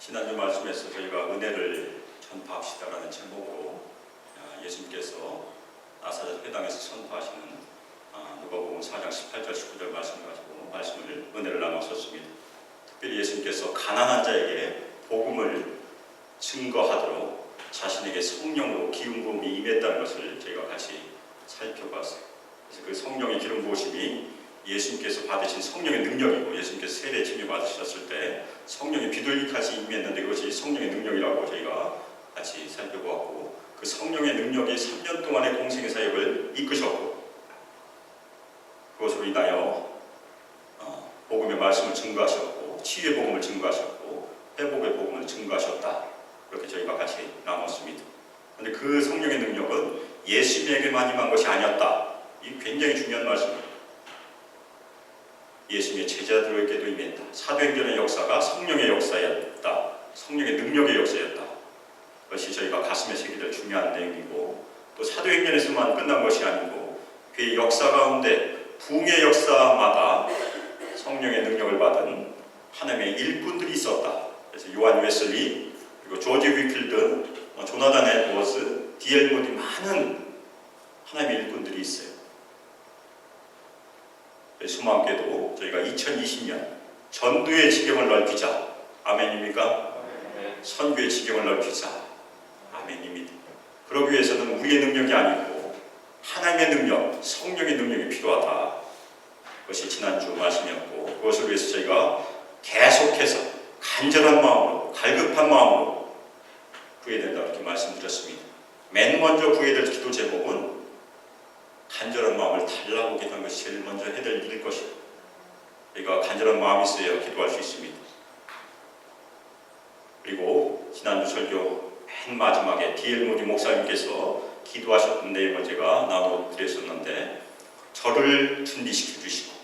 지난주 말씀에서 저희가 은혜를 전파합시다라는 제목으로 예수님께서 나사렛 회당에서 선포하시는 누가복음 4장 18절 19절 말씀 가지고 은혜를 나눴었습니다. 특별히 예수님께서 가난한 자에게 복음을 증거하도록 자신에게 성령으로 기름 부음이 임했다는 것을 저희가 같이 살펴봤어요. 그래서 그 성령의 기름 부으심이 예수님께서 받으신 성령의 능력이고, 예수님께서 세례 침례 받으셨을 때 성령의 비둘기까지 임했는데 그것이 성령의 능력이라고 저희가 같이 살펴보았고, 그 성령의 능력이 3년 동안의 공생의 사역을 이끄셨고, 그것으로 인하여 복음의 말씀을 증거하셨고, 치유의 복음을 증거하셨고, 회복의 복음을 증거하셨다. 그렇게 저희가 같이 나눴습니다. 그런데 그 성령의 능력은 예수님에게만 임한 것이 아니었다. 이 굉장히 중요한 말씀입니다. 예수님의 제자들에게도 임했다. 사도행전의 역사가 성령의 역사였다. 성령의 능력의 역사였다. 그것이 저희가 가슴에 새기될 중요한 내용이고, 또 사도행전에서만 끝난 것이 아니고 그의 역사 가운데 부흥의 역사마다 성령의 능력을 받은 하나님의 일꾼들이 있었다. 그래서 요한 웨슬리, 그리고 조지 위필드, 조나단 에드워즈, D.L. 모디, 많은 하나님의 일꾼들이 있어요. 소망께도 저희가 2020년 전도의 지경을 넓히자. 아멘입니까? 선교의 지경을 넓히자. 아멘입니다. 그러기 위해서는 우리의 능력이 아니고 하나님의 능력, 성령의 능력이 필요하다. 그것이 지난주 말씀이었고, 그것을 위해서 저희가 계속해서 간절한 마음으로, 갈급한 마음으로 구해야 된다 이렇게 말씀드렸습니다. 맨 먼저 구해야 될 기도 제목은 간절한 마음을 달라고 기도하는 것이 제일 먼저 해야 될 일일 것이고, 우리가 간절한 마음이 있어야 기도할 수 있습니다. 그리고 지난주 설교 맨 마지막에 D.L. 모디 목사님께서 기도하셨던 내용을 제가 나눠드렸었는데, 저를 준비시켜 주시고,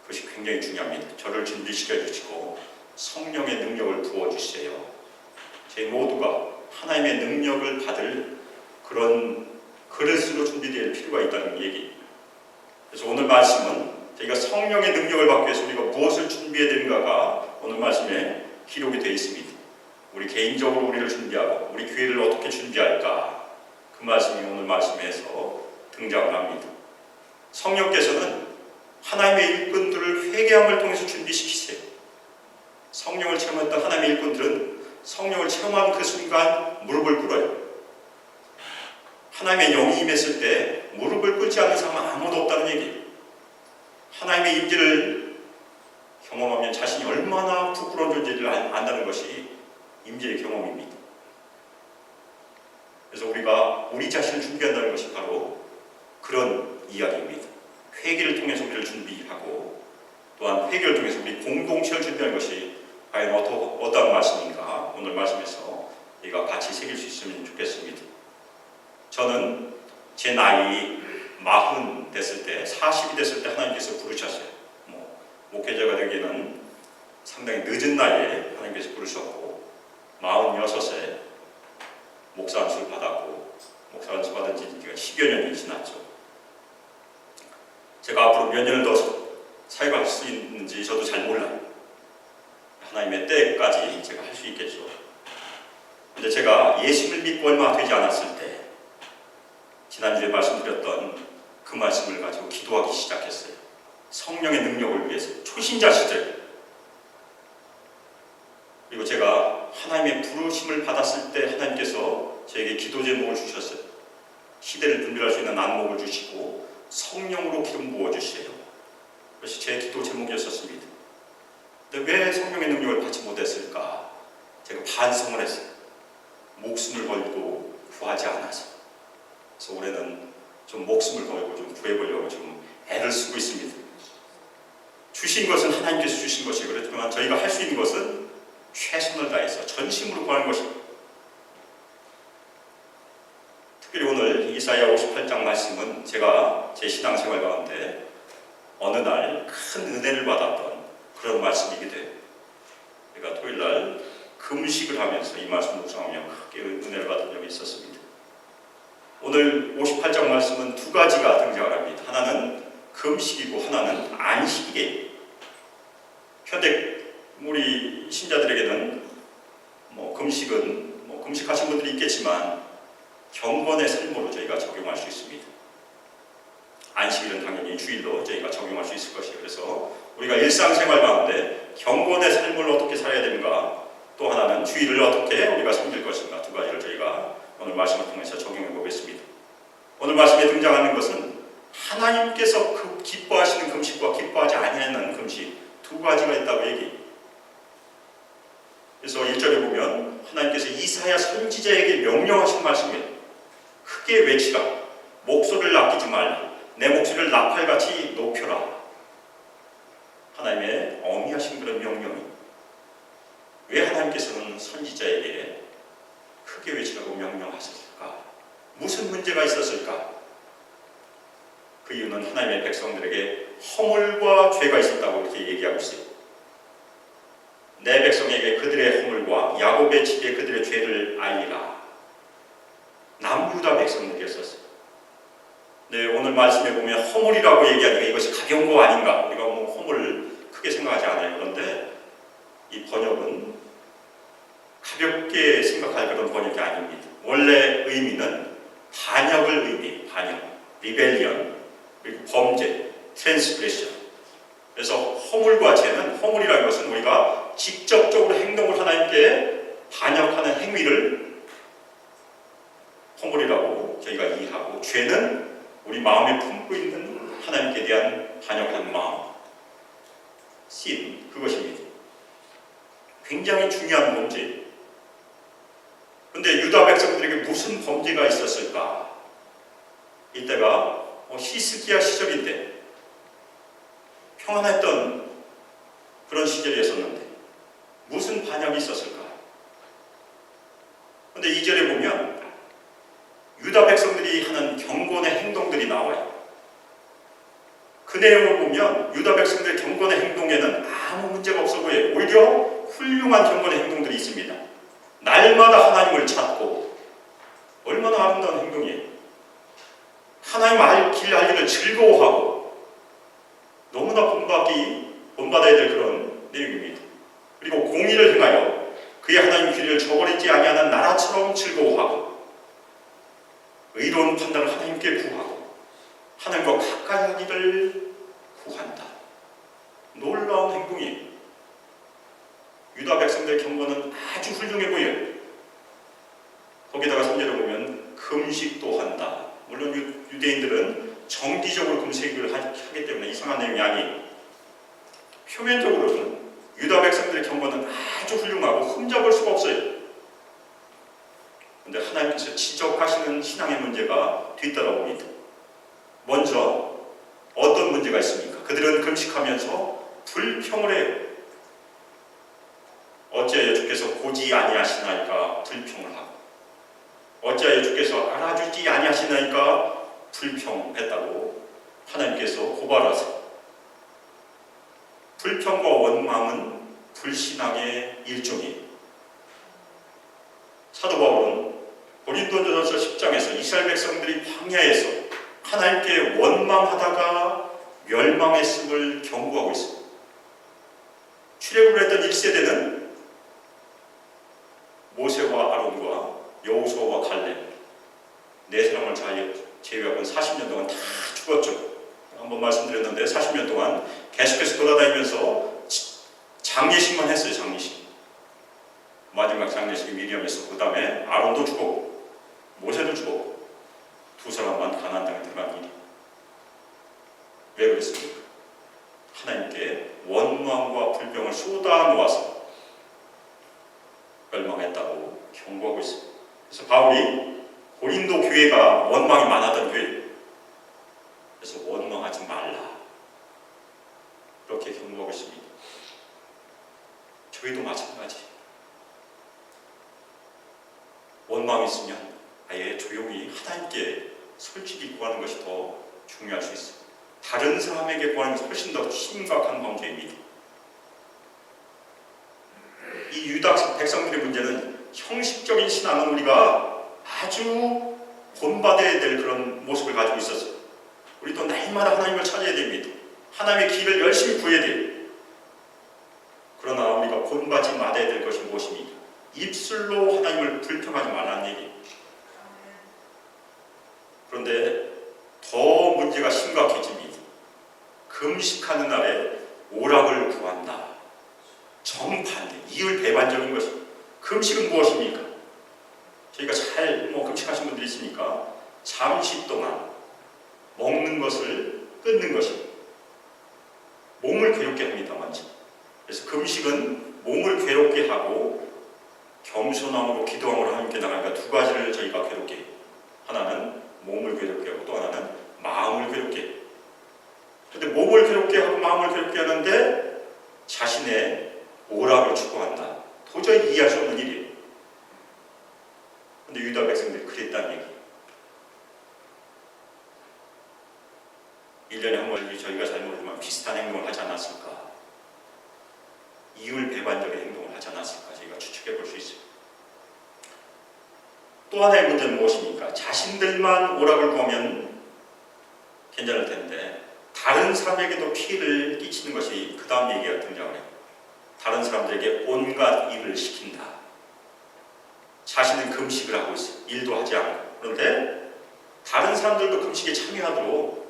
그것이 굉장히 중요합니다. 저를 준비시켜 주시고 성령의 능력을 부어주세요. 저희 모두가 하나님의 능력을 받을 그런 그릇으로 준비될 필요가 있다는 얘기. 그래서 오늘 말씀은 저희가 성령의 능력을 받기 위해서 우리가 무엇을 준비해야 되는가가 오늘 말씀에 기록이 되어 있습니다. 우리 개인적으로 우리를 준비하고 우리 교회를 어떻게 준비할까, 그 말씀이 오늘 말씀에서 등장을 합니다. 성령께서는 하나님의 일꾼들을 회개함을 통해서 준비시키세요. 성령을 체험했던 하나님의 일꾼들은 성령을 체험한 그 순간 무릎을 꿇어요. 하나님의 영이 임했을 때 무릎을 꿇지 않는 사람은 아무도 없다는 얘기예요. 하나님의 임재를 경험하면 자신이 얼마나 부끄러운 존재를 안다는 것이 임재의 경험입니다. 그래서 우리가 우리 자신을 준비한다는 것이 바로 그런 이야기입니다. 회개를 통해서 우리를 준비하고, 또한 회개를 통해서 우리 공동체를 준비하는 것이 과연 어떠한 말씀인가, 오늘 말씀에서 우리가 같이 새길 수 있으면 좋겠습니다. 저는 제 나이 40 됐을 때, 40이 됐을 때 하나님께서 부르셨어요. 목회자가 되기에는 상당히 늦은 나이에 하나님께서 부르셨고, 46세 목사 안수를 받았고, 목사 안수 받은 지 10여 년이 지났죠. 제가 앞으로 몇 년을 더 사역할 수 있는지 저도 잘 몰라요. 하나님의 때까지 제가 할 수 있겠죠. 근데 제가 예수를 믿고 얼마 되지 않았을 때, 지난주에 말씀드렸던 그 말씀을 가지고 기도하기 시작했어요. 성령의 능력을 위해서, 초신자 시절. 그리고 제가 하나님의 부르심을 받았을 때 하나님께서 저에게 기도 제목을 주셨어요. 시대를 분별할 수 있는 안목을 주시고 성령으로 기름 부어주세요. 그것이 제 기도 제목이었습니다. 근데 왜 성령의 능력을 받지 못했을까? 제가 반성을 했어요. 목숨을 걸고 구하지 않아서. 그래서 올해는 좀 목숨을 걸고 좀 구해보려고 좀 애를 쓰고 있습니다. 주신 것은 하나님께서 주신 것이고, 그렇지만 저희가 할 수 있는 것은 최선을 다해서 전심으로 구하는 것입니다. 특별히 오늘 이사야 58장 말씀은 제가 제 신앙생활 가운데 어느 날 큰 은혜를 받았던 그런 말씀이기도 해요. 제가 토요일날 금식을 하면서 이 말씀을 묵상하며 크게 은혜를 받은 적이 있었습니다. 오늘 58장 말씀은 두 가지가 등장을 합니다. 하나는 금식이고 하나는 안식이에요. 현대 우리 신자들에게는 금식은 금식하신 분들이 있겠지만 경건의 삶으로 저희가 적용할 수 있습니다. 안식일은 당연히 주일로 저희가 적용할 수 있을 것이에요. 그래서 우리가 일상생활 가운데 경건의 삶을 어떻게 살아야 되는가, 또 하나는 주일을 어떻게 우리가 섬길 것인가, 두 가지를 저희가 오늘 말씀을 통해서 적용해 보겠습니다. 오늘 말씀에 등장하는 것은 하나님께서 기뻐하시는 금식과 기뻐하지 아니하는 금식 두 가지가 있다고 얘기해요. 그래서 1절에 보면 하나님께서 이사야 선지자에게 명령하신 말씀이에요. 크게 외치라. 목소리를 아끼지 말라. 내 목소리를 나팔같이 높여라. 하나님의 엄히하신 그런 명령이. 왜 하나님께서는 선지자에게 크게 외치라고 명령하셨을까? 무슨 문제가 있었을까? 그 이유는 하나님의 백성들에게 허물과 죄가 있었다고 이렇게 얘기하고 있어요. 내 백성에게 그들의 허물과 야곱의 집에 그들의 죄를 알리라. 남유다 백성들이었었어요. 네, 오늘 말씀에 보면 허물이라고 얘기하니까 이것이 가벼운 거 아닌가? 우리가 허물을 크게 생각하지 않아요. 그런데 이 번역은 가볍게 생각할 그런 번역이 아닙니다. 원래 의미는 반역을 의미해요. 반역, 리벨리언, 그리고 범죄, 트랜스그레션. 그래서 허물과 죄는, 허물이라는 것은 우리가 직접적으로 행동을 하나님께 반역하는 행위를 허물이라고 저희가 이해하고, 죄는 우리 마음에 품고 있는 하나님께 대한 반역하는 마음, sin, 그것입니다. 굉장히 중요한 범죄. 그런데 유다 백성들에게 무슨 범죄가 있었을까? 이때가 히스기야 시절인데 평안했던 그런 시절이었었는데 무슨 반역이 있었을까? 그런데 2절에 보면 유다 백성들이 하는 경건의 행동들이 나와요. 그 내용을 보면 유다 백성들의 경건의 행동에는 아무 문제가 없어 보여요. 오히려 훌륭한 경건의 행동들이 있습니다. 날마다 하나님을 찾고, 얼마나 아름다운 행동이에요. 하나님 길 알기를 즐거워하고, 너무나 본받아야 될 그런 내용입니다. 그리고 공의를 행하여 그의 하나님 길을 저버리지 아니하는 나라처럼 즐거워하고, 의로운 판단을 하나님께 구하고 하나님과 가까이 하기를 구한다. 놀라운 행동이에요. 유다 백성들의 경건은 아주 훌륭해 보여요. 거기다가 3절에 보면 금식도 한다. 물론 유대인들은 정기적으로 금식을 하기 때문에 이상한 내용이 아니에요. 표면적으로는 유다 백성들의 경건은 아주 훌륭하고 흠잡을 수가 없어요. 그런데 하나님께서 지적하시는 신앙의 문제가 뒤따라옵니다. 먼저 어떤 문제가 있습니까? 그들은 금식하면서 불평을 해요. 어찌하여 주께서 보지 아니하시나이까 불평을 하고, 어찌하여 주께서 알아주지 아니하시나이까 불평했다고 하나님께서 고발하세요. 불평과 원망은 불신앙의 일종이에요. 사도 바울은 고린도전서 10장에서 이스라엘 백성들이 광야에서 하나님께 원망하다가 멸망했음을 경고하고 있습니다. 출애굽을 했던 1세대는 모세와 아론과 여호수아와 갈렙 네 사람을 제외하고는 40년 동안 다 죽었죠. 한번 말씀드렸는데 40년 동안 계속해서 돌아다니면서 장례식만 했어요. 장례식. 마지막 장례식이 미리암에서 그 다음에 아론도 죽었고 모세도 죽었고 두 사람만 가나안 땅에 들어간 일이. 왜 그랬습니까? 하나님께 원망과 불평을 쏟아놓아서 멸망했다고 경고하고 있습니다. 그래서 바울이 고린도 교회가 원망이 많았던 교회예요. 그래서 원망하지 말라 그렇게 경고하고 있습니다. 저희도 마찬가지. 원망이 있으면 아예 조용히 하나님께 솔직히 구하는 것이 더 중요할 수 있어요. 다른 사람에게 구하는 것이 훨씬 더 심각한 범죄입니다. 이 유다 백성들의 문제는 형식적인 신앙은 우리가 아주 본받아야 될 그런 모습을 가지고 있었어요. 우리도 날마다 하나님을 찾아야 됩니다. 하나님의 길을 열심히 구해야 돼요. 그러나 우리가 본받지 말아야 될 것이 무엇입니까? 입술로 하나님을 불평하지 말라는 얘기. 그런데 더 문제가 심각해집니다. 금식하는 날에 오락을 구한다. 정반대, 이율배반적인 것입니다. 금식은 무엇입니까? 저희가 잘 금식하신 분들이 있으니까 잠시 동안 먹는 것을 끊는 것입니다. 몸을 괴롭게 합니다만. 그래서 금식은 몸을 괴롭게 하고 겸손함으로 기도함으로 하나님께 나가니까 두 가지를 저희가 괴롭게 해요. 하나는 몸을 괴롭게 하고 또 하나는 마음을 괴롭게 해요. 그런데 몸을 괴롭게 하고 마음을 괴롭게 하는데 자신의 오락을 추구한다. 도저히 이해할 수 없는 일이에요. 그런데 유다 백성들이 그랬다는 얘기. 1년에 한 번 저희가 잘 모르지만 비슷한 행동을 하지 않았을까? 이율배반적인 행동을 하지 않았을까? 저희가 추측해 볼 수 있어요. 또 하나의 문제는 무엇입니까? 자신들만 오락을 구하면 괜찮을 텐데 다른 사람에게도 피해를 끼치는 것이 그 다음 얘기가 등장을 해요. 다른 사람들에게 온갖 일을 시킨다. 자신은 금식을 하고 있어요. 일도 하지 않고. 그런데 다른 사람들도 금식에 참여하도록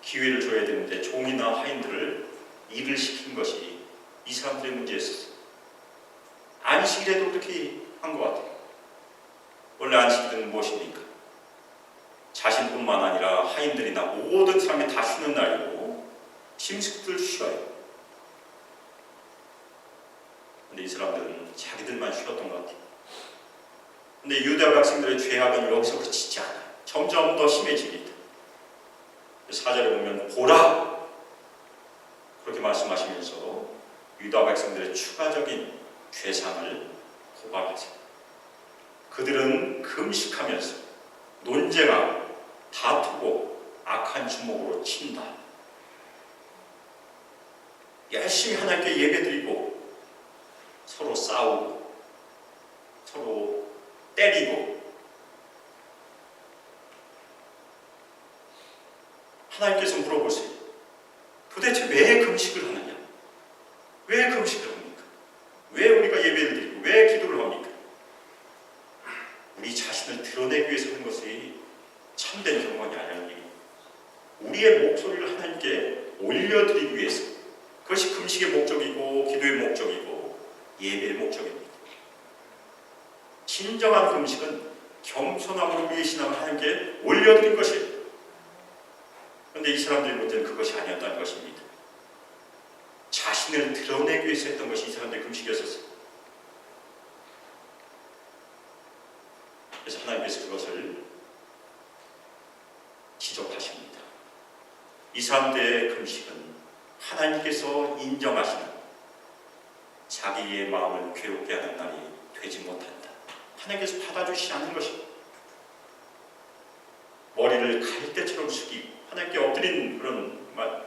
기회를 줘야 되는데 종이나 하인들을 일을 시킨 것이 이 사람들의 문제였어요. 안식일에도 그렇게 한 것 같아요. 원래 안식일은 무엇입니까? 자신뿐만 아니라 하인들이나 모든 사람이 다 쉬는 날이고 심식들 쉬어요. 근데 이 사람들은 자기들만 쉬었던 것 같아요. 근데 유다 백성들의 죄악은 여기서 그치지 않아요. 점점 더 심해집니다. 4절에 보면 보라! 그렇게 말씀하시면서 유다 백성들의 추가적인 죄상을 고발하세요. 그들은 금식하면서 논쟁하고 다투고 악한 주먹으로 친다. 열심히 하나님께 예배드리고 서로 싸우고 서로 때리고 하나님께서 물어보세요. 도대체 왜 금식을 하느냐? 왜 금식을 합니까? 왜 우리가 예배를 드리고 왜 기도를 합니까? 우리 자신을 드러내기 위해서 하는 것이 참된 경건이 아니라는 얘기입니다. 우리의 목소리를 하나님께 올려드리기 위해서, 그것이 금식의 목적이고 기도의 목적이고 예배의 목적입니다. 진정한 금식은 겸손함으로 위에 신앙을 하나님께 올려드린 것이에요. 그런데 이 사람들의 문제는 그것이 아니었다는 것입니다. 자신을 드러내기 위해서 했던 것이 이 사람들의 금식이었어요. 그래서 하나님께서 그것을 지적하십니다. 이 사람들의 금식은 하나님께서 인정하시는 자기의 마음을 괴롭게 하는 날이 되지 못한다. 하나님께서 받아주시지 않는 것입니다. 머리를 갈대처럼 숙이고 하나님께 엎드린 그런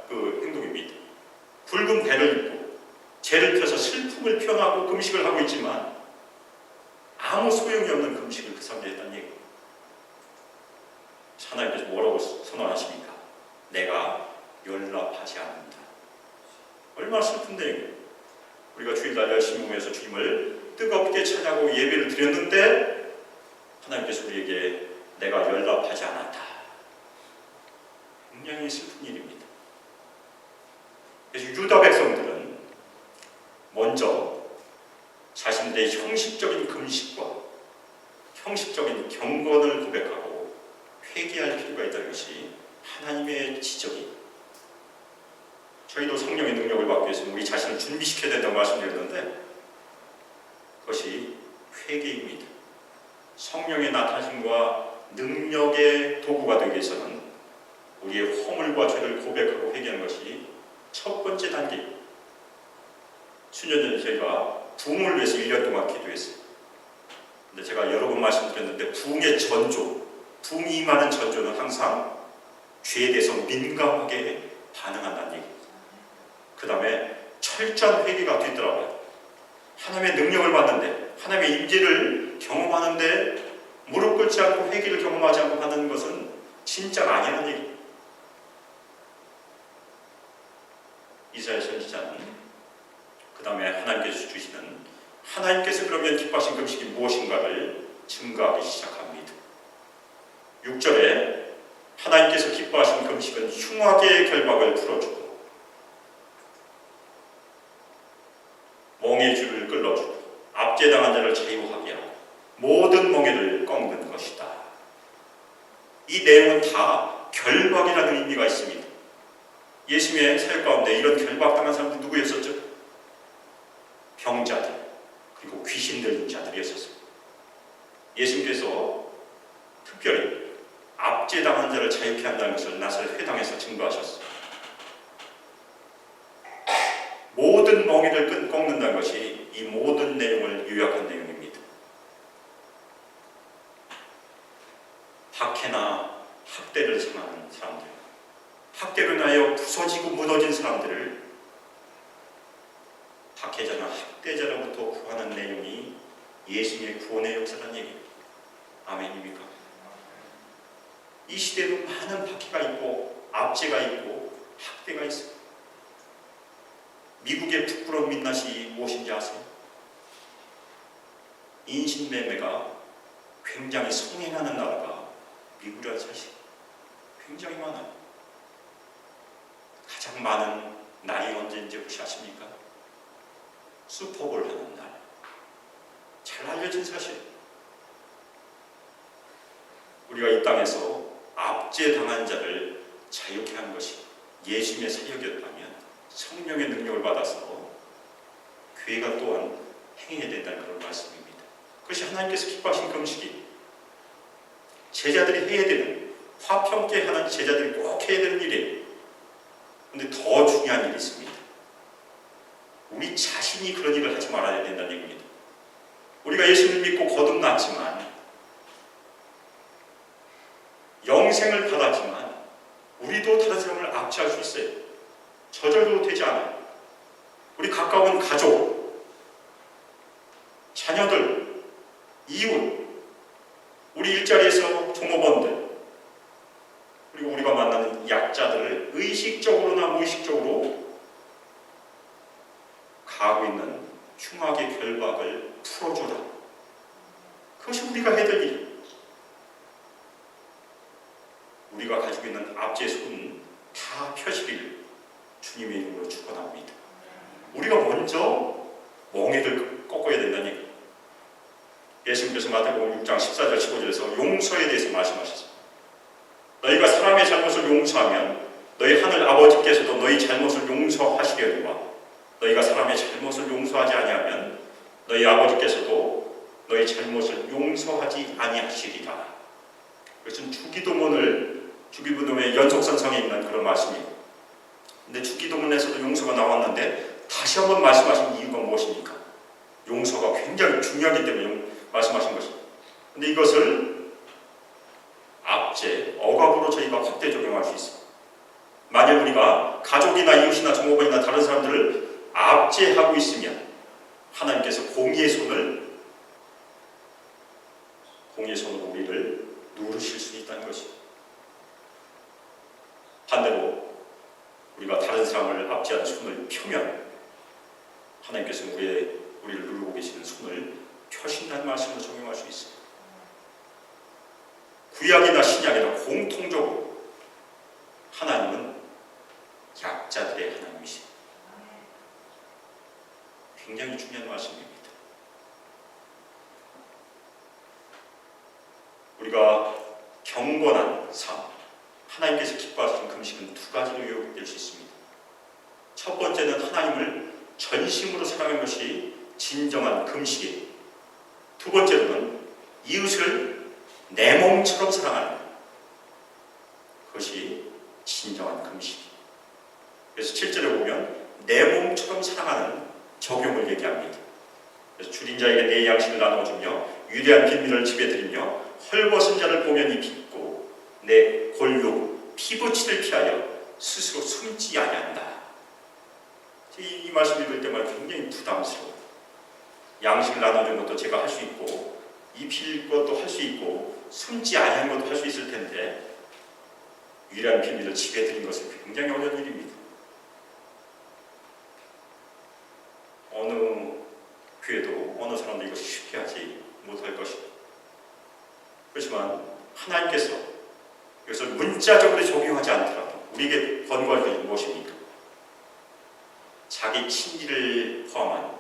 행동입니다. 붉은 배를 입고 죄를 펴서 슬픔을 표현하고 금식을 하고 있지만 아무 소용이 없는 금식을 그 사람들이 했다는 얘기입니다. 하나님께서 뭐라고 선언하십니까? 내가 연락하지 않는다. 얼마나 슬픈데, 우리가 주일날 열심히 모여서 주님을 뜨겁게 찬양하고 예배를 드렸는데 하나님께서 우리에게 내가 연락하지 않았다. 굉장히 슬픈 일입니다. 그래서 유다 백성들은 먼저 자신들의 형식적인 금식과 형식적인 경건을 고백하고 회개할 필요가 있다는 것이 하나님의 지적이. 저희도 성령의 능력을 받기 위해서 우리 자신을 준비시켜야 된다고 말씀드렸는데 그것이 회개입니다. 성령의 나타나심과 능력의 도구가 되기 위해서는 우리의 허물과 죄를 고백하고 회개하는 것이 첫 번째 단계. 수년 전에 저희가 부흥을 위해서 1년 동안 기도했어요. 근데 제가 여러 번 말씀드렸는데 부흥의 전조, 부흥이 임하는 전조는 항상 죄에 대해서 민감하게 반응한다는 얘기입니다. 그 다음에 철저한 회개가 뒤더라고요. 하나님의 능력을 받는데, 하나님의 임재를 경험하는데 무릎 꿇지 않고 회개를 경험하지 않고 하는 것은 진짜가 아니라는 얘기입니다. 이사야 선지자는 그 다음에 하나님께서 주시는 하나님께서 그러면 기뻐하신 금식이 무엇인가를 증거하기 시작합니다. 6절에 하나님께서 기뻐하신 금식은 흉악의 결박을 풀어주고 멍의 줄을 끌어주고 압제당한 자를 자유하게 하고 모든 멍에를 꺾는 것이다. 이 내용은 다 결박이라는 의미가 있습니다. 예수님의 사역 가운데 이런 결박당한 사람들이 누구였었죠? 병자들, 그리고 귀신 들린 자들이었었습니다. 예수님께서 특별히 압제당한 자를 자유케 한다는 것을 나사렛 회당에서 증거하셨습니다. 모든 멍에를 꺾는다는 것이 이 모든 내용을 요약한 내용입니다. 박해나 학대를 당하는 사람들, 학대로 인하여 부서지고 무너진 사람들을 박해자나 학대자로부터 구하는 내용이 예수님의 구원의 역사라는 얘기입니다. 아멘입니까? 이 시대에도 많은 박해가 있고 압제가 있고 학대가 있습니다. 미국의 부끄러운 민낯이 무엇인지 아세요? 인신매매가 굉장히 성행하는 나라가 미국이라는 사실 굉장히 많아요. 가장 많은 날이 언제인지 혹시 아십니까? 슈퍼볼 하는 날. 잘 알려진 사실. 우리가 이 땅에서 압제당한 자를 자유케 하는 것이 예수님의 사역이었다면 성령의 능력을 받아서 교회가 또한 행해야 된다는 그런 말씀입니다. 그것이 하나님께서 기뻐하신 금식이 제자들이 해야 되는, 화평케 하는 제자들이 꼭 해야 되는 일이에요. 그런데 더 중요한 일이 있습니다. 우리 자신이 그런 일을 하지 말아야 된다는 얘기입니다. 우리가 예수님을 믿고 거듭났지만 영생을 받았지만 우리도 다른 사람을 압제할 수 있어요. 저절로 되지 않아요. 우리 가까운 가족, 자녀들, 이웃, 우리 일자리에서 종업원들, 그리고 우리가 만나는 약자들을 의식적으로나 무의식적으로 가하고 있는 흉악의 결박을 풀어주라. 그것이 우리가 해야 될 일. 우리가 가지고 있는 압제 손 다 펴시길 주님의 이름으로 축원합니다. 우리가 먼저 멍에를 꺾어야 된다는 얘기. 예수님께서 마태복음 6장 14절 15절에서 용서에 대해서 말씀하셨습니다. 너희가 사람의 잘못을 용서하면 너희 하늘 아버지께서도 너희 잘못을 용서하시려니와 너희가 사람의 잘못을 용서하지 아니하면 너희 아버지께서도 너희 잘못을 용서하지 아니하시리라. 그것은 주기도문의 연속선상에 있는 그런 말씀이에요. 근데 주기도문에서도 용서가 나왔는데 다시 한번 말씀하신 이유가 무엇입니까? 용서가 굉장히 중요하기 때문에 말씀하신 것입니다. 근데 이것을 압제, 억압으로 저희가 확대 적용할 수 있습니다. 만약 우리가 가족이나 이웃이나 종업원이나 다른 사람들을 압제하고 있으면 하나님께서 공의의 손으로 우리를 누르실 수 있다는 것입니다. 반대로 우리가 다른 사람을 압제하는 손을 펴면 하나님께서 우리를 누르고 계시는 손을 펴신다는 말씀을 적용할 수 있습니다. 구약이나 신약이나 공통적으로 하나님은 약자들의 하나님이십니다. 굉장히 중요한 말씀입니다. 우리가 경건한 삶, 하나님께서 기뻐하시는 금식은 두 가지로 요약될 수 있습니다. 첫 번째는 하나님을 전심으로 사랑하는 것이 진정한 금식이에요. 두 번째로는 이웃을 내 몸처럼 사랑하는 그것이 진정한 금식이에요. 그래서 7절에 보면 내 몸처럼 사랑하는 적용을 얘기합니다. 그래서 줄인 자에게 내 양식을 나눠주며 유대한 빈민을 집에 들이며 헐벗은 자를 보면 입히고 내 골욕 피부치를 피하여 스스로 숨지 아니한다. 이 말씀 읽을 때마다 굉장히 부담스러워요. 양식을 나눠주는 것도 제가 할 수 있고 입힐 것도 할 수 있고 숨지 아니하는 것도 할 수 있을 텐데 유대한 빈민을 집에 들인 것은 굉장히 어려운 일입니다. 어느 교회도 어느 사람도 이것을 쉽게 하지 못할 것입니다. 그렇지만 하나님께서 이것을 문자적으로 적용하지 않더라도 우리에게 권고할 것이 무엇입니까? 자기 친지를 포함한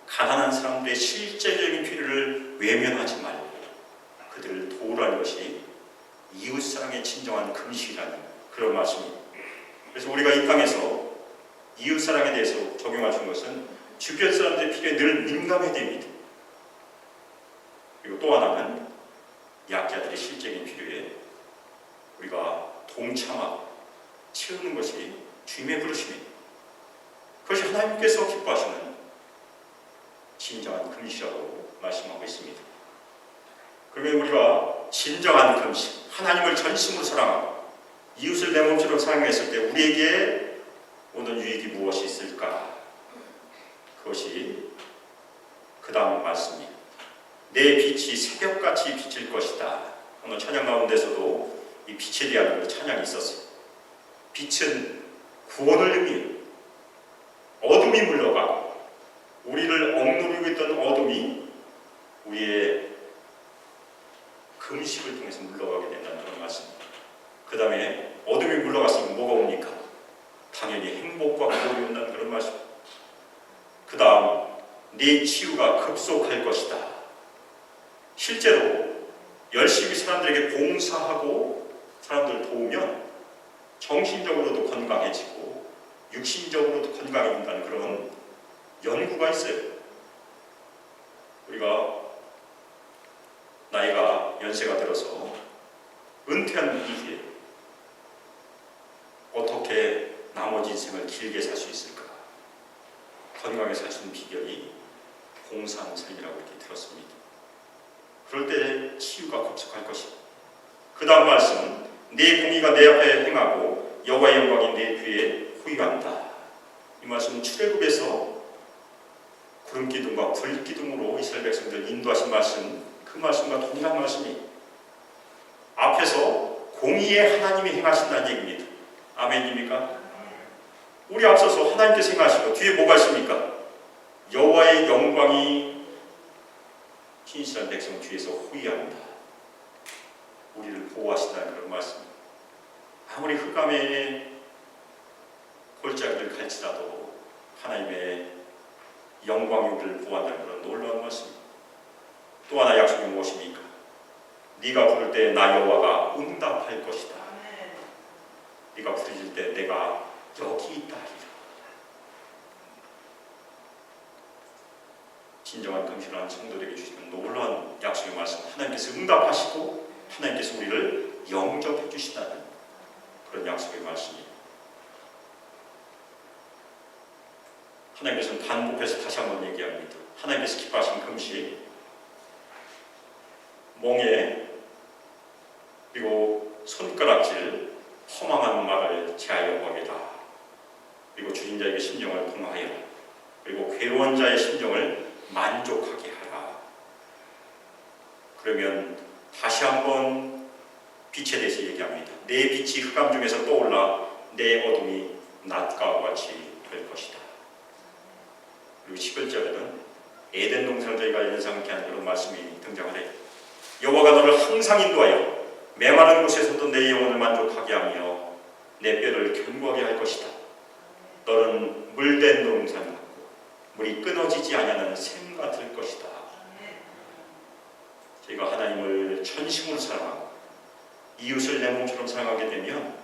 가난한 사람들의 실제적인 필요를 외면하지 말고 그들을 도우라는 것이 이웃사랑의 진정한 금식이라는 그런 말씀입니다. 그래서 우리가 이 땅에서 이웃사랑에 대해서 적용할 수 있는 것은 주변 사람들의 필요에 늘 민감해야 됩니다. 그리고 또 하나는 약자들의 실제적인 필요에 우리가 동참하고 채우는 것이 주님의 부르심입니다. 그것이 하나님께서 기뻐하시는 진정한 금식이라고 말씀하고 있습니다. 그러면 우리가 진정한 금식, 하나님을 전심으로 사랑하고 이웃을 내 몸처럼 사랑했을 때 우리에게 오는 유익이 무엇이 있을까? 그것이 그 다음 말씀입니다. 내 빛이 새벽같이 비칠 것이다. 오늘 찬양 가운데서도 이 빛에 대한 찬양이 있었어요. 빛은 구원을 의미해요. 어둠이 물러가고 우리를 억누르고 있던 어둠이 우리의 금식을 통해서 물러가게 된다는 그런 말씀입니다. 그 다음에 어둠이 물러갔으면 뭐가 옵니까? 당연히 행복과 구원이 온다는 그런 말씀입니다. 그 다음 네 치유가 급속할 것이다. 실제로 열심히 사람들에게 봉사하고 사람들을 도우면 정신적으로도 건강해지고 육신적으로도 건강해진다는 그런 연구가 있어요. 우리가 나이가 연세가 들어서 은퇴한 이후에 어떻게 나머지 인생을 길게 살 수 있을까? 건강하게 살 수 있는 비결이 봉사하는 삶이라고 이렇게 들었습니다. 그럴 때 치유가 급속할 것이다. 그 다음 말씀, 네 공의가 내 앞에 행하고 여호와의 영광이 내 뒤에 호위한다. 이 말씀은 출애굽에서 구름기둥과 불기둥으로 이스라엘 백성들을 인도하신 말씀, 그 말씀과 동일한 말씀이 앞에서 공의의 하나님이 행하신다는 얘기입니다. 아멘입니까? 우리 앞서서 하나님께서 행하시고 뒤에 뭐가 있습니까? 여호와의 영광이 신실한 백성 뒤에서 호위한다. 우리를 보호하신다는 그런 말씀입니다. 아무리 흑암의 골짜기를 갈지라도 하나님의 영광이 우리를 보호한다는 그런 놀라운 말씀입니다. 또 하나 약속이 무엇입니까? 네가 부를 때 나 여호와가 응답할 것이다. 네가 부르실 때 내가 여기 있다 하리라. 진정한 금식을 하는 성도들에게 주시는 놀라운 약속의 말씀, 하나님께서 응답하시고 하나님께서 우리를 영접해 주신다는 그런 약속의 말씀입니다. 하나님께서는 반복해서 다시 한번 얘기합니다. 하나님께서 기뻐하신 금식, 멍에 그리고 손가락질, 허망한 말을 제하여 버리라. 그리고 주인 자에게 심정을 통하여 그리고 괴로운 자의 심정을 만족하게 하라. 그러면 다시 한번 빛에 대해서 얘기합니다. 내 빛이 흑암 중에서 떠올라 내 어둠이 낮과 같이 될 것이다. 그리고 11절에는 에덴 동산을 저희가 연상케 하는 그런 말씀이 등장을 해요. 여호와가 너를 항상 인도하여 메마른 곳에서도 내 영혼을 만족하게 하며 내 뼈를 견고하게 할 것이다. 너는 물된 동산 같고 물이 끊어지지 아니하는 샘 같을 것이다. 저희가 하나님을 전심으로 사랑하고 이웃을 내 몸처럼 사랑하게 되면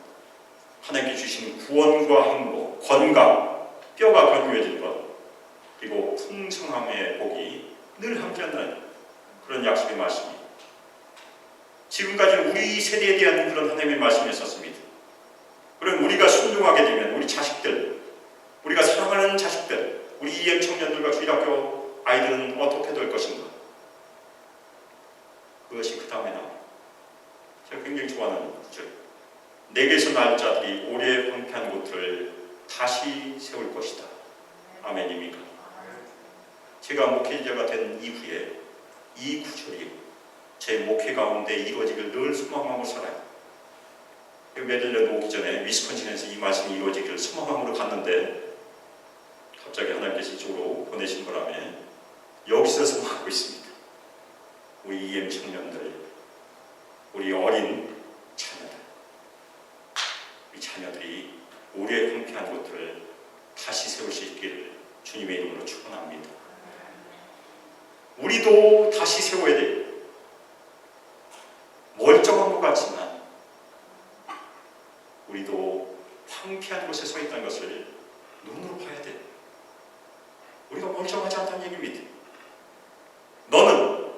하나님께 주신 구원과 행복, 건강, 뼈가 견고해질 것, 그리고 풍성함의 복이 늘 함께한다는 그런 약속의 말씀입니다. 지금까지 우리 세대에 대한 그런 하나님의 말씀이었습니다. 그럼 우리가 순종하게 되면 우리 자식들, 우리가 사랑하는 자식들, 우리 EM 청년들과 주일학교 아이들은 어떻게 될 것인가? 그것이 그 다음에 나와요. 제가 굉장히 좋아하는 구절. 내게서 날 자들이 오래 황폐한 곳들을 다시 세울 것이다. 아멘입니까? 제가 목회자가 된 이후에 이 구절이 제 목회 가운데 이루어지길 늘 소망하고 살아요. 몇년 전도 오기 전에 위스콘신에서 이 말씀이 이루어지기를 소망함으로 갔는데 갑자기 하나님께서 이쪽으로 보내신 바람에 여기서 성공하고 있습니다. 우리 EM 청년들, 우리 어린 자녀들, 우리 자녀들이 우리의 황폐한 곳들을 다시 세울 수 있기를 주님의 이름으로 축원합니다. 우리도 다시 세워야 돼요. 멀쩡한 것 같지만 우리도 황폐한 곳에 서 있다는 것을 눈으로 봐야 돼요. 우리가 멀쩡하지 않다는 얘기입니다. 너는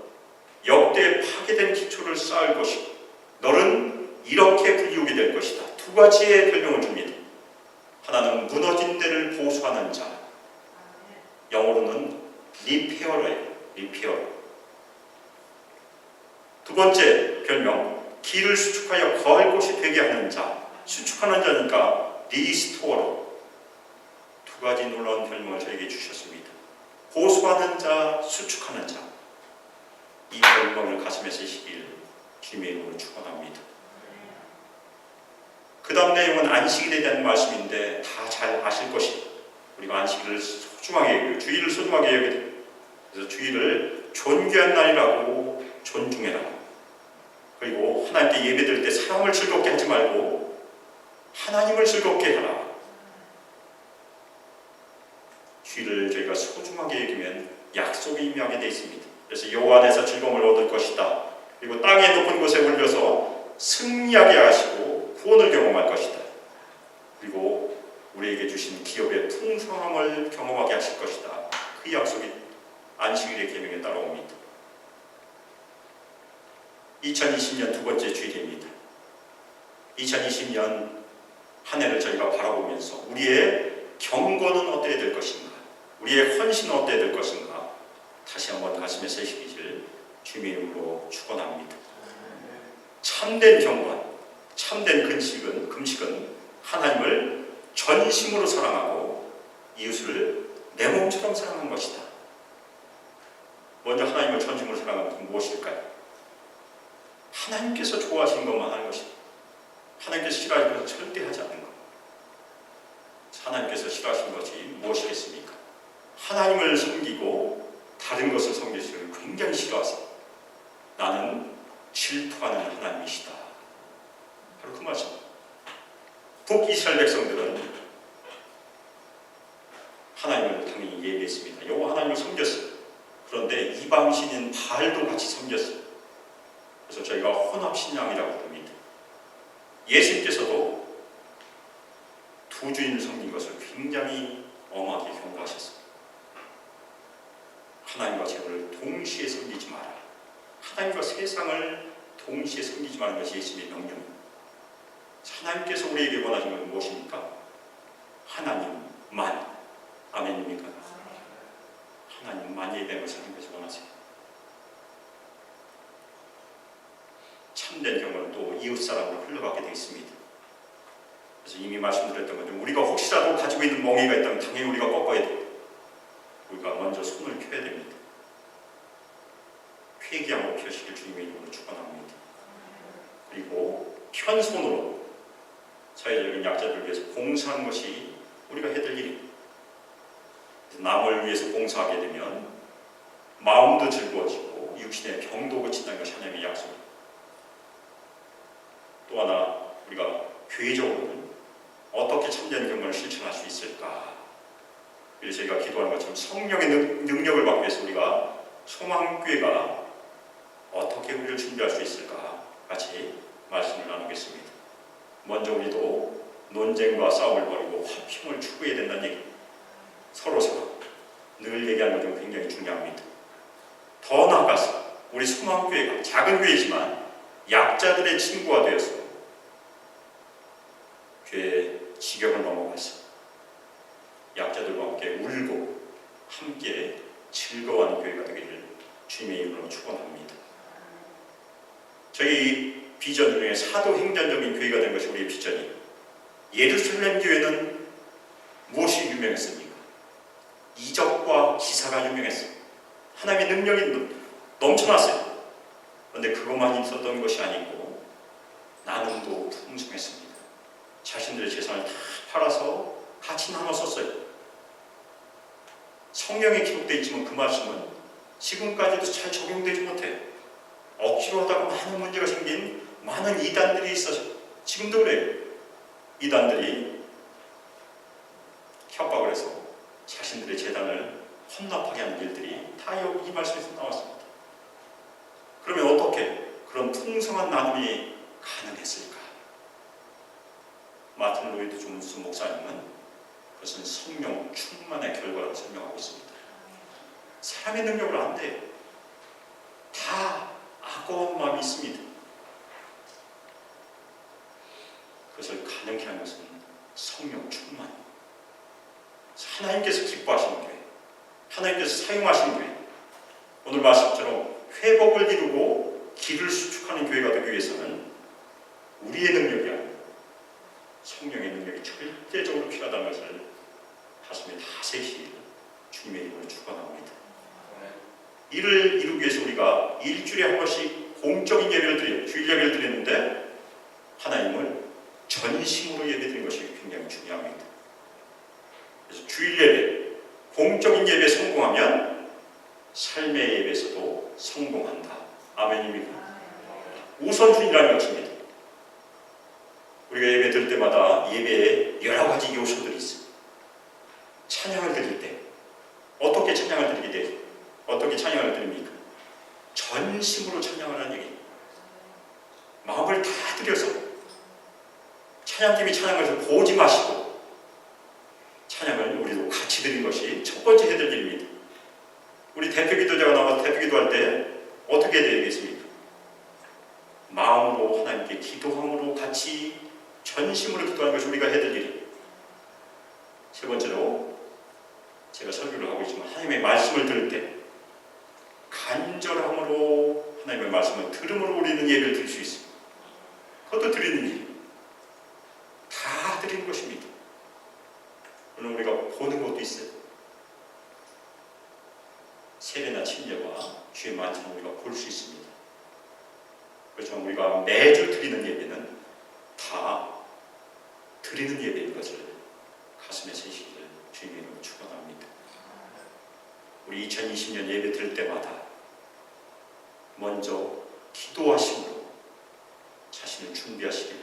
역대 파괴된 기초를 쌓을 것이고 너는 이렇게 불리우게 될 것이다. 두 가지의 별명을 줍니다. 하나는 무너진 데를 보수하는 자, 영어로는 리페어러예요. 리페어. 두 번째 별명, 길을 수축하여 거할 곳이 되게 하는 자, 수축하는 자니까 리스토어러. 두 가지 놀라운 별명을 저에게 주셨습니다. 보수하는 자, 수축하는 자. 이 별명을 가슴에 새시길 주님의 이름으로 축원합니다. 그 다음 내용은 안식일에 대한 말씀인데 다 잘 아실 것이다. 우리가 안식일을 소중하게 여기고 주일을 소중하게 여기다. 그래서 주일을 존귀한 날이라고 존중해라. 그리고 하나님께 예배드릴 때 사람을 즐겁게 하지 말고 하나님을 즐겁게 하라. 주일을 저희가 소중하게 여기면 약속이 임하게 되어 있습니다. 그래서 여호와 안에서 즐거움을 얻을 것이다. 그리고 땅의 높은 곳에 올려서 승리하게 하시고 구원을 경험할 것이다. 그리고 우리에게 주신 기업의 풍성함을 경험하게 하실 것이다. 그 약속이 안식일의 계명에 따라옵니다. 2020년 두 번째 주일입니다. 2020년 한 해를 저희가 바라보면서 우리의 경건은 어때야 될 것인가? 우리의 헌신은 어때야 될 것인가? 다시 한번 가슴에 새기기를 주님의 이름으로 축원합니다. 참된 경건, 참된 금식은 하나님을 전심으로 사랑하고 이웃을 내 몸처럼 사랑하는 것이다. 먼저 하나님을 전심으로 사랑하는 것은 무엇일까요? 하나님께서 좋아하시는 것만 하는 것이다. 하나님께서 싫어하시는 것은 절대 하지 않는 것. 하나님께서 싫어하시는 것이 무엇이겠습니까? 하나님을 섬기고 다른 것을 섬기시는 것을 굉장히 싫어하세요. 나는 질투하는 하나님이시다. 바로 그 말씀. 북이스라엘 백성들은 하나님을 당연히 예배했습니다. 여호와 하나님을 섬겼어요. 그런데 이방신인 바알도 같이 섬겼어요. 그래서 저희가 혼합신앙이라고 부릅니다. 예수님께서도 두 주인을 섬긴 것을 굉장히 엄하게 경고하셨습니다. 하나님과 재물을 동시에 섬기지 마라. 하나님과 세상을 동시에 섬기지 말는 것이 예수님의 명령입니다. 하나님께서 우리에게 원하시는 것은 무엇입니까? 하나님만. 아멘입니까? 하나님만 예배하는 것을 하나님께서 원하세요. 참된 경우는 또 이웃사람으로 흘러가게 되어 있습니다. 그래서 이미 말씀드렸던 것처럼 우리가 혹시라도 가지고 있는 멍에가 있다면 당연히 우리가 꺾어야 돼요. 우리가 먼저 손을 켜야 됩니다. 회개함으로 펴시길 주님의 이름으로 축원합니다. 그리고 편손으로 사회적인 약자들을 위해서 봉사하는 것이 우리가 해야 될 일입니다. 남을 위해서 봉사하게 되면 마음도 즐거워지고 육신의 병도 고친다는 것이 하나님의 약속입니다. 또 하나 우리가 교회적으로는 어떻게 참된 경건을 실천할 수 있을까? 그래서 저희가 기도하는 것처럼 성령의 능력을 받기 위해서 우리가 소망교회가 어떻게 우리를 준비할 수 있을까? 같이 말씀을 나누겠습니다. 먼저 우리도 논쟁과 싸움을 벌이고 화평을 추구해야 된다는 얘기. 서로 늘 얘기하는 것은 굉장히 중요합니다. 더 나아가서 우리 소망교회가 작은 교회지만 약자들의 친구가 되어서 교회의 지경을 넘어가서 약자들과 함께 울고 함께 즐거워하는 교회가 되기를 주님의 이름으로 축원합니다. 저희 비전 중에 사도행전적인 교회가 된 것이 우리의 비전이에요. 예루살렘 교회는 무엇이 유명했습니까? 이적과 기사가 유명했어요. 하나님의 능력이 넘쳐났어요. 그런데 그것만 있었던 것이 아니고 나눔도 풍성했습니다. 자신들의 재산을 다 팔아서 같이 나눠 썼어요. 성경에 기록되어 있지만 그 말씀은 지금까지도 잘 적용되지 못해. 억지로 하다가 많은 문제가 생긴 많은 이단들이 있어서 지금도 그래요. 이단들이 협박을 해서 자신들의 재단을 헌납하게 하는 일들이 다 여기 이 말씀에서 나왔습니다. 그러면 어떻게 그런 풍성한 나눔이 가능했을까? 마틴 로이드 존스 목사님은 그것은 성령 충만의 결과라고 설명하고 있습니다. 사람의 능력으로 안 돼요. 다 아까운 마음이 있습니다. 그것을 가능케 하는 것은 성령 충만. 하나님께서 기뻐하시는 교회, 하나님께서 사용하시는 교회, 오늘 말씀처럼 회복을 이루고 길을 수축하는 교회가 되기 위해서는 우리의 능력이 아니고 성령의 능력이 절대적으로 필요하다는 것을 가슴에 다 새기시기를 주님의 이름으로 축원합니다. 이를 이루기 위해서 우리가 일주일에 한 번씩 공적인 예배를 드려요. 주일 예배를 드리는데 하나님을 전심으로 예배드리는 것이 굉장히 중요합니다. 그래서 주일 예배, 공적인 예배에 성공하면 삶의 예배에서도 성공한다. 아멘입니다. 우선순위라는 것입니다. 우리가 예배 드릴 때마다 예배에 여러 가지 요소들이 있어요. 찬양을 드릴 때 어떻게 찬양을 드리게 돼요? 어떻게 찬양을 드립니까? 전심으로 찬양을 하는 얘기예요. 마음을 다 들여서 찬양팀이 찬양을 해서 보지 마시고 찬양을 우리도 같이 드리는 것이 첫 번째 해야 될 일입니다. 우리 대표 기도자가 나와서 대표 기도할 때 어떻게 해야 되겠습니까? 마음으로 하나님께 기도함으로 같이 전심으로 기도하는 것이 우리가 해야 될 일이에요. 세 번째로 제가 설교를 하고 있지만 하나님의 말씀을 들을 때 간절함으로 하나님의 말씀을 들음으로 우리는 예배를 드릴 수 있습니다. 그것도 드리는 일. 다 드리는 것입니다. 오늘 우리가 보는 것도 있어요. 세례나 침례와 주의 만찬을 우리가 볼 수 있습니다. 그렇지만 우리가 매주 드리는 예배는 다 드리는 예배인 것을 가슴에 새기기를 주님의 이름으로 축원합니다. 우리 2020년 예배 드릴 때마다 먼저 기도하심으로 자신을 준비하시기를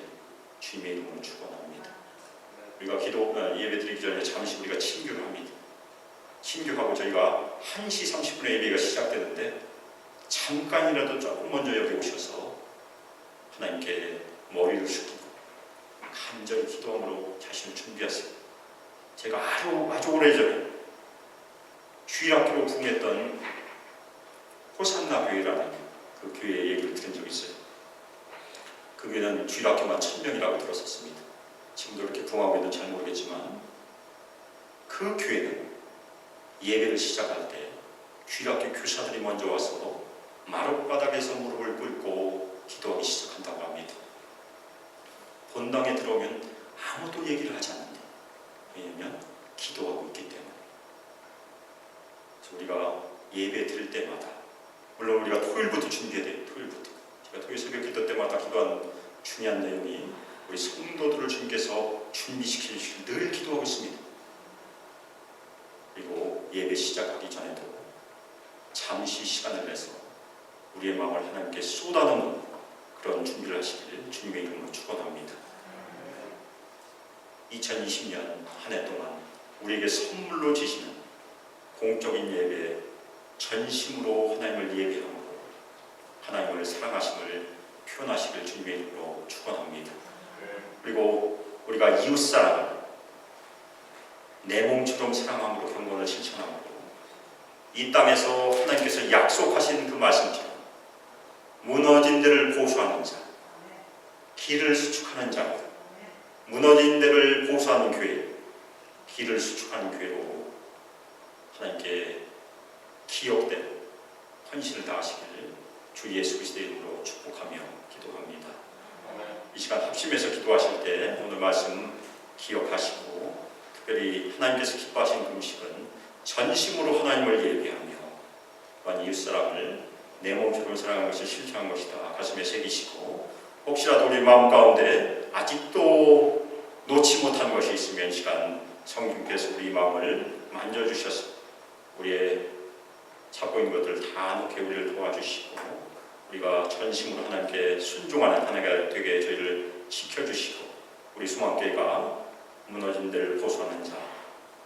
주님의 이름으로 축원합니다. 우리가 예배 드리기 전에 잠시 우리가 친교를 합니다. 친교하고 저희가 1시 30분에 예배가 시작되는데 잠깐이라도 조금 먼저 여기 오셔서 하나님께 머리를 숙이고 간절히 기도함으로 자신을 준비하세요. 제가 아주 오래전에 주일학교로 부흥했던 호산나 교회라는 그 교회의 얘기를 들은 적이 있어요. 그 교회는 주일학교만 1000명이라고 들었었습니다. 지금도 이렇게 부흥하고 있는지 잘 모르겠지만 그 교회는 예배를 시작할 때 주일학교 교사들이 먼저 와서 마룻바닥에서 무릎을 꿇고 기도하기 시작한다고 합니다. 본당에 들어오면 아무도 얘기를 하지 않는데 왜냐하면 기도하고 있기 때문에. 그래서 우리가 예배 드릴 때마다 물론 우리가 토요일부터 준비해야 돼요. 토요일부터. 제가 토요일 새벽 기도 때마다 기도한 중요한 내용이 우리 성도들을 주님께서 준비시키시길 늘 기도하고 있습니다. 그리고 예배 시작하기 전에도 잠시 시간을 내서 우리의 마음을 하나님께 쏟아놓는 그런 준비를 하시기를 주님의 이름으로 축원합니다. 2020년 한 해 동안 우리에게 선물로 주시는 공적인 예배에 전심으로 하나님을 예배함으로 하나님을 사랑하심을 표현하시길 주님의 이름으로 축원합니다. 그리고 우리가 이웃사랑을 내 몸처럼 사랑함으로 경건을 실천함으로 이 땅에서 하나님께서 약속하신 그 말씀처럼 무너진 데를 보수하는 자, 길을 수축하는 자, 무너진 데를 보수하는 교회, 길을 수축하는 교회로 하나님께 기억되는 헌신을 다하시기를 주 예수 그리스도의 이름으로 축복하며 기도합니다. 이 시간 합심해서 기도하실 때 오늘 말씀 기억하시고 특별히 하나님께서 기뻐하시는 그 음식은 전심으로 하나님을 예배하며 또한 이웃사람을 내 몸처럼 사랑하는 것을 실천한 것이다 가슴에 새기시고 혹시라도 우리 마음 가운데 아직도 놓지 못한 것이 있으면 이 시간 성령께서 우리 마음을 만져주셔서 우리의 찾고 있는 것들 다 놓게 우리를 도와주시고 우리가 전심으로 하나님께 순종하는 하나가 되게 저희를 지켜주시고 우리 수망교회가 무너진 데를 보수하는 자,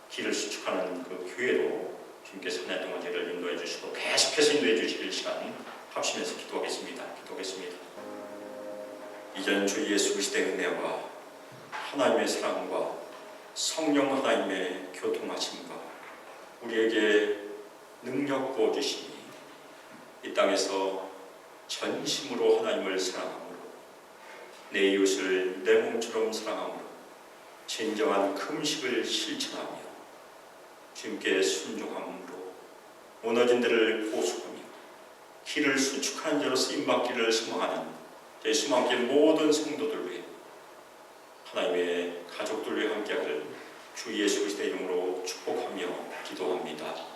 길을 수축하는 그 교회로 주님께서 한 해 동안 저희를 인도해 주시고 계속해서 인도해 주실 시간 합심해서 기도하겠습니다. 이제는 주 예수 그리스도의 은혜와 하나님의 사랑과 성령 하나님의 교통하심과 우리에게 능력 부어주시니 이 땅에서 전심으로 하나님을 사랑함으로 내 이웃을 내 몸처럼 사랑함으로 진정한 금식을 실천하며 주님께 순종함으로 무너진 데를 보수하며 길을 수축하는 자로 쓰임받기를 소망하는 저희 수망길 모든 성도들 위해 하나님의 가족들 위해 함께하길 주 예수 그리스도의 이름으로 축복하며 기도합니다.